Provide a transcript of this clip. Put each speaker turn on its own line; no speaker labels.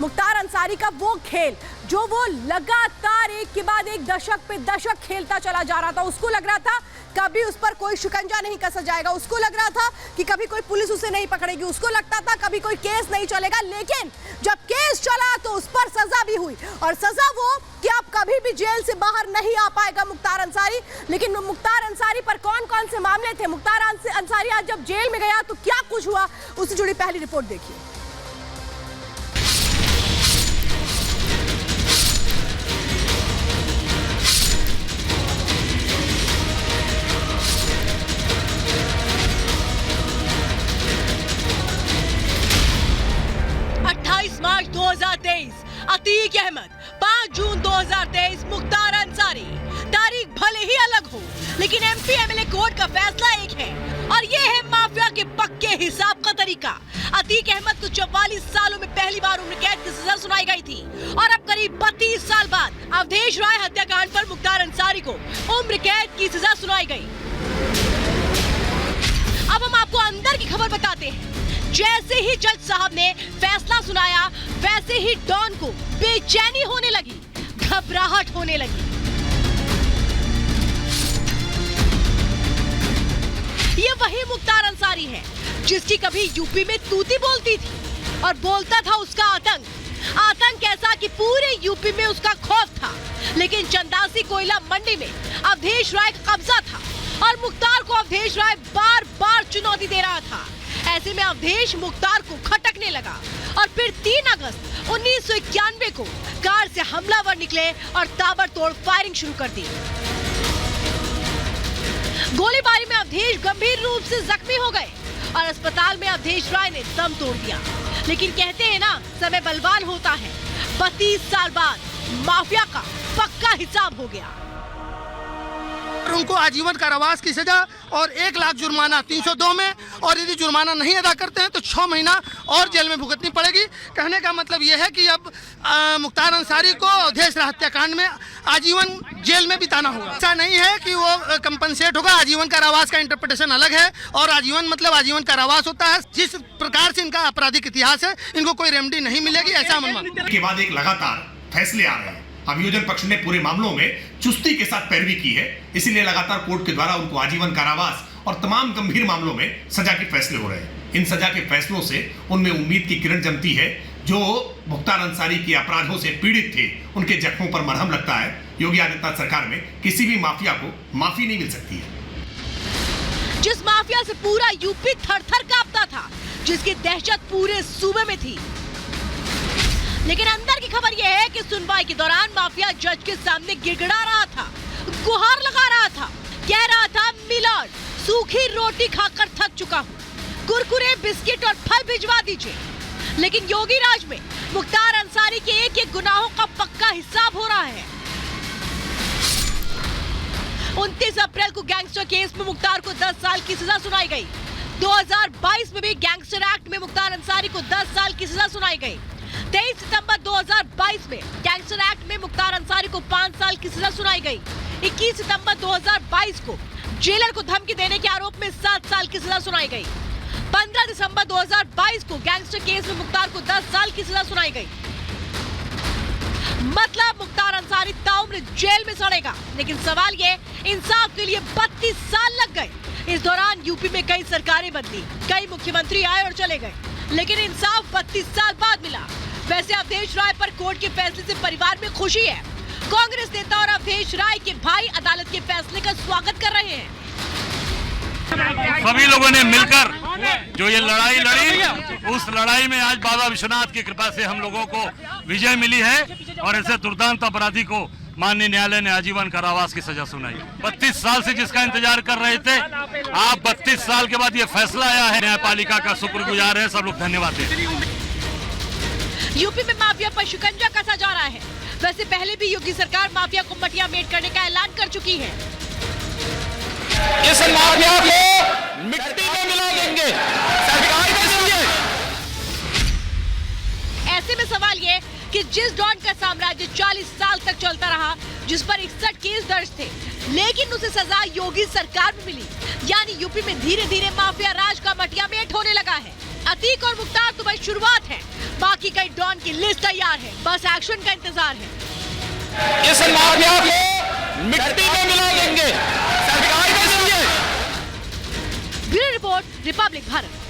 मुख्तार अंसारी का वो खेल जो वो लगातार एक के बाद एक दशक पे दशक खेलता चला जा रहा था। उसको लग रहा था कभी उस पर कोई शिकंजा नहीं कसा जाएगा, उसको लग रहा था कि कभी कोई पुलिस उसे नहीं पकड़ेगी, उसको लगता था कभी कोई केस नहीं चलेगा। लेकिन जब केस चला तो उस पर सजा भी हुई, और सजा वो कि अब कभी भी जेल से बाहर नहीं आ पाएगा मुख्तार अंसारी। लेकिन मुख्तार अंसारी पर कौन कौन से मामले थे, मुख्तार अंसारी आज जब जेल में गया तो क्या कुछ हुआ, उससे जुड़ी पहली रिपोर्ट देखिए।
मार्च 2023 अतीक अहमद, 5 जून 2023 मुख्तार अंसारी। तारीख भले ही अलग हो लेकिन एमपी एमएलए कोर्ट का फैसला एक है, और ये है माफिया के पक्के हिसाब का तरीका। अतीक अहमद को 44 सालों में पहली बार उम्र कैद की सजा सुनाई गई थी, और अब करीब 32 साल बाद अवधेश राय हत्याकांड पर मुख्तार अंसारी को उम्र कैद की सजा सुनाई गई। अब हम आपको अंदर की खबर बताते हैं। जैसे ही जज साहब ने फैसला सुनाया वैसे ही डॉन को बेचैनी होने लगी, घबराहट होने लगी। ये वही मुख्तार अंसारी है जिसकी कभी यूपी में तूती बोलती थी, और बोलता था उसका आतंक ऐसा कि पूरे यूपी में उसका खौफ था। लेकिन चंदासी कोयला मंडी में अवधेश राय का कब्जा था, और मुख्तार को अवधेश राय बार बार चुनौती दे रहा था। ऐसे में अवधेश मुख्तार को खटकने लगा, और फिर 3 अगस्त 1991 को कार से हमलावर निकले और ताबड़तोड़ फायरिंग शुरू कर दी। गोलीबारी में अवधेश गंभीर रूप से जख्मी हो गए, और अस्पताल में अवधेश राय ने दम तोड़ दिया। लेकिन कहते हैं ना, समय बलवान होता है। 32 साल बाद माफिया का पक्का हिसाब हो गया।
उनको आजीवन कारावास की सजा और 1 लाख जुर्माना 302 में, और यदि जुर्माना नहीं अदा करते हैं तो 6 महीना और जेल में भुगतनी पड़ेगी। कहने का मतलब यह है कि अब मुख्तार अंसारी को अवधेश राय हत्याकांड में आजीवन जेल में बिताना होगा। ऐसा नहीं है कि वो कंपनसेट होगा। आजीवन कारावास का इंटरप्रिटेशन अलग है, और आजीवन मतलब आजीवन कारावास होता है। जिस प्रकार से इनका आपराधिक इतिहास है, इनको कोई रेमेडी नहीं मिलेगी, ऐसा मन
के बाद एक लगातार फैसले आ रहे हैं। अभियोजन पक्ष ने पूरे मामलों में चुस्ती के साथ पैरवी की है, इसीलिए लगातार कोर्ट के द्वारा उनको आजीवन कारावास और तमाम गंभीर मामलों में सजा के फैसले हो रहे हैं। इन सजा के फैसलों से उनमें उम्मीद की किरण जमती है। जो मुख्तार अंसारी के अपराधों से पीड़ित थे, उनके जख्मों पर मरहम लगता है। योगी आदित्यनाथ सरकार में किसी भी माफिया को माफी नहीं मिल सकती है।
जिस माफिया से पूरा यूपी थर-थर कांपता था, जिसकी दहशत पूरे सूबे में थी। लेकिन अंदर की खबर यह है कि सुनवाई के दौरान माफिया जज के सामने गिड़गिड़ा रहा था, गुहार लगा रहा था, कह रहा था, मिलॉर्ड, सूखी रोटी खाकर थक चुका हूँ, कुरकुरे, बिस्किट और फल भिजवा दीजिए। लेकिन योगी राज में मुख्तार अंसारी के एक एक गुनाहों का पक्का हिसाब हो रहा है। 29 अप्रैल को गैंगस्टर केस में मुख्तार को 10 साल की सजा सुनाई गई। 2022 में भी गैंगस्टर एक्ट में मुख्तार अंसारी को 10 साल की सजा सुनाई गई। 23 सितंबर 2022 में गैंगस्टर एक्ट में मुख्तार अंसारी को 5 साल की सजा सुनाई गई। 21 सितंबर 2022 को जेलर को धमकी देने के आरोप में 7 साल की सजा सुनाई गई। 15 दिसंबर 2022 को गैंगस्टर केस में मुख्तार को 10 साल की सजा सुनाई गई। मतलब मुख्तार अंसारी ताउम्र जेल में सड़ेगा। लेकिन सवाल ये, इंसाफ के लिए 32 साल लग गए। इस दौरान यूपी में कई सरकारें बदली, कई मुख्यमंत्री आए और चले गए, लेकिन इंसाफ 32 साल बाद मिला। वैसे अवधेश राय पर कोर्ट के फैसले से परिवार में खुशी है। कांग्रेस नेता और अवधेश राय के भाई अदालत के फैसले का स्वागत कर रहे हैं।
सभी लोगों ने मिलकर जो ये लड़ाई लड़ी, उस लड़ाई में आज बाबा विश्वनाथ की कृपा से हम लोगों को विजय मिली है, और ऐसे दुर्दांत अपराधी को माननीय न्यायालय ने आजीवन कारावास की सजा सुनाई। 32 साल से जिसका इंतजार कर रहे थे, आप 32 साल के बाद ये फैसला आया है। न्यायपालिका का शुक्रगुजार है, सब लोग धन्यवाद दें।
यूपी में माफिया पर शिकंजा कसा जा रहा है। वैसे पहले भी योगी सरकार माफिया को मटिया मेट करने का ऐलान कर चुकी है।
इस माफिया को मिट्टी में मिला देंगे, सरकार देंगे।
ऐसे में सवाल ये कि जिस डॉन का साम्राज्य 40 साल तक चलता रहा, जिस पर 61 केस दर्ज थे, लेकिन उसे सजा योगी सरकार में मिली, यानी यूपी में धीरे धीरे माफिया राज का मटिया मेट होने लगा है। अतीक और मुख्तार तो बस शुरुआत है। बाकी कई डॉन की लिस्ट तैयार है, बस एक्शन का इंतजार है।
इस माफिया को मिट्टी में मिला देंगे, सरकार का
ब्यूरो रिपोर्ट, रिपब्लिक भारत।